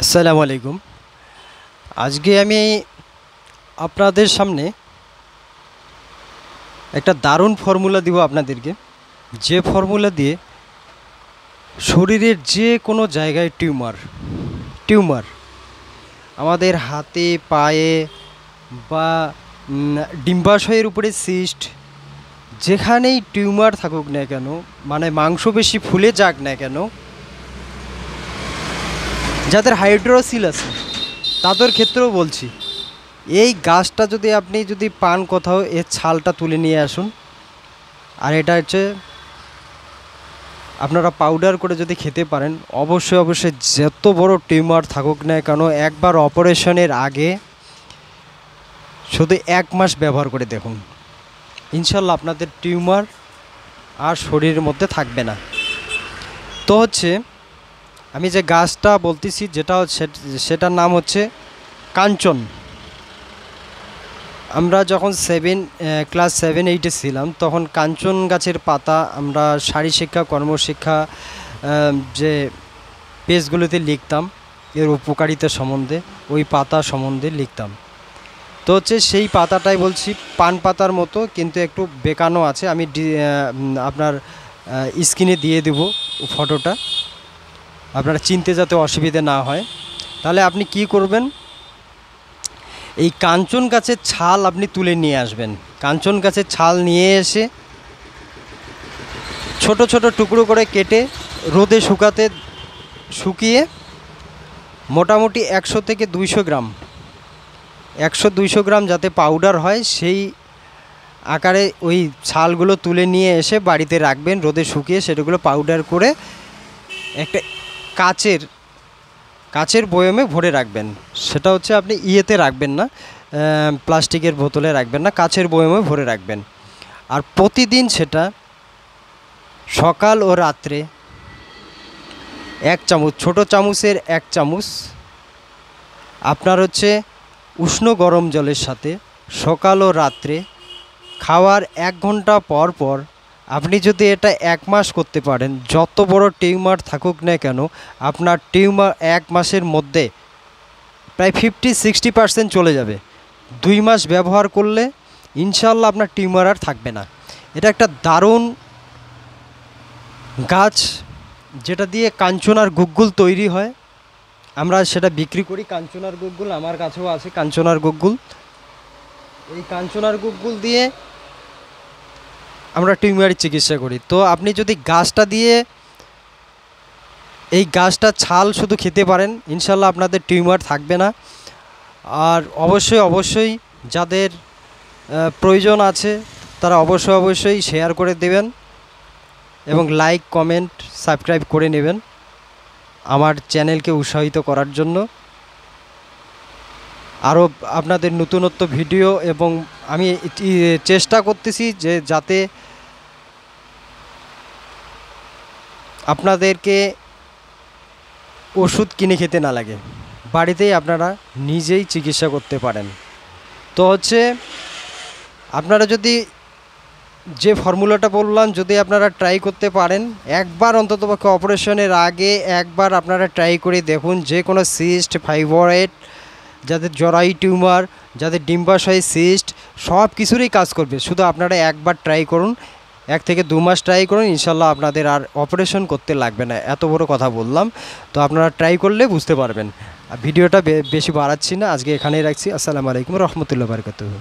আসসালামু আলাইকুম। আজকে আমি আপনাদের সামনে একটা দারুণ ফর্মুলা দিব আপনাদেরকে, যে ফর্মুলা দিয়ে শরীরের যে কোনো জায়গায় টিউমার আমাদের হাতে পায়ে বা ডিম্বাশয়ের উপরে সিস্ট, যেখানেই টিউমার থাকুক না কেন, মানে মাংসপেশি ফুলে যাক না কেন, যাদের হাইড্রোসিল আছে তাদের ক্ষেত্রেও বলছি, এই গাছটা আপনি যদি পান কোথাও, এর ছালটা তুলে নিয়ে আসুন। আর এটা হচ্ছে আপনারা পাউডার করে যদি খেতে পারেন, অবশ্যই যত বড় টিউমার থাকুক না কেন, একবার অপারেশনের আগে শুধু 1 মাস ব্যবহার করে দেখুন, ইনশাল্লাহ আপনাদের টিউমার আর শরীরের মধ্যে থাকবে না। তো হচ্ছে আমি যে গাছটা বলতেছি, সেটার নাম হচ্ছে কাঞ্চন। আমরা যখন ক্লাস 7-8-এ ছিলাম, তখন কাঞ্চন গাছের পাতা আমরা শারীরশিক্ষা, কর্মশিক্ষা যে পেজগুলোতে লিখতাম, এর উপকারিতা সম্বন্ধে, ওই পাতা সম্বন্ধে লিখতাম। তো হচ্ছে সেই পাতাটাই বলছি, পান পাতার মতো কিন্তু একটু বেঁকানো আছে। আমি আপনার স্ক্রিনে দিয়ে দেব ফটোটা, আপনারা চিনতে যাতে অসুবিধে না হয়। তাহলে আপনি কি করবেন, এই কাঞ্চন গাছের ছাল আপনি তুলে নিয়ে আসবেন। কাঞ্চন গাছের ছাল নিয়ে এসে ছোট ছোট টুকরো করে কেটে রোদে শুকিয়ে মোটামুটি 100 থেকে 200 গ্রাম, 100-200 গ্রাম যাতে পাউডার হয়, সেই আকারে ওই ছালগুলো তুলে নিয়ে এসে বাড়িতে রাখবেন রোদে শুকিয়ে। সেটাগুলো পাউডার করে একটা কাচের বয়মে ভরে রাখবেন। সেটা হচ্ছে আপনি ইয়েতে রাখবেন না, প্লাস্টিকের বোতলে রাখবেন না, কাচের বয়মে ভরে রাখবেন। আর প্রতিদিন সেটা সকাল ও রাত্রে 1 চামচ, ছোটো চামচের 1 চামচ আপনার হচ্ছে উষ্ণ গরম জলের সাথে সকাল ও রাত্রে খাওয়ার 1 ঘন্টা পর পর আপনি যদি এটা 1 মাস করতে পারেন, যত বড় টিউমার থাকুক না কেন, আপনার টিউমার 1 মাসের মধ্যে প্রায় 50-60% চলে যাবে। 2 মাস ব্যবহার করলে ইনশাল্লাহ আপনার টিউমার আর থাকবে না। এটা একটা দারুণ গাছ, যেটা দিয়ে কাঞ্চনার গুগ্গুল তৈরি হয়। আমরা সেটা বিক্রি করি, কাঞ্চনার গুগ্গুল। আমার কাছেও আছে কাঞ্চনার গুগ্গুল। এই কাঞ্চনার গুগ্গুল দিয়ে আমরা টিউমারের চিকিৎসা করি। তো আপনি যদি এই গাছটা ছাল শুধু খেতে পারেন, ইনশাল্লাহ আপনাদের টিউমার থাকবে না। আর অবশ্যই যাদের প্রয়োজন আছে তারা অবশ্যই শেয়ার করে দেবেন এবং লাইক, কমেন্ট, সাবস্ক্রাইব করে নেবেন আমার চ্যানেলকে উৎসাহিত করার জন্য। আরও আপনাদের নতুনত্ব ভিডিও, এবং আমি চেষ্টা করতেছি যে যাতে আপনাদেরকে ওষুধ কিনে খেতে না লাগে, বাড়িতেই আপনারা নিজেই চিকিৎসা করতে পারেন। তো হচ্ছে আপনারা যদি যে ফর্মুলাটা বললাম, যদি আপনারা ট্রাই করতে পারেন, একবার অন্ততপক্ষে অপারেশনের আগে একবার আপনারা ট্রাই করে দেখুন। যে কোনো সিস্ট, ফাইব্রয়েড, যাদের জরায়ু টিউমার, যাদের ডিম্বাশয় সিস্ট, সব কিছুরই কাজ করবে। শুধু আপনারা একবার ট্রাই করুন, 1 থেকে 2 মাস ট্রাই করুন, ইনশাল্লাহ আপনাদের আর অপারেশন করতে লাগবে না। এত বড় কথা বললাম, তো আপনারা ট্রাই করলে বুঝতে পারবেন। ভিডিওটা বেশি বাড়াচ্ছি না, আজকে এখানেই রাখছি। আসসালামু আলাইকুম রহমতুল্লাহ বারকাতুহু।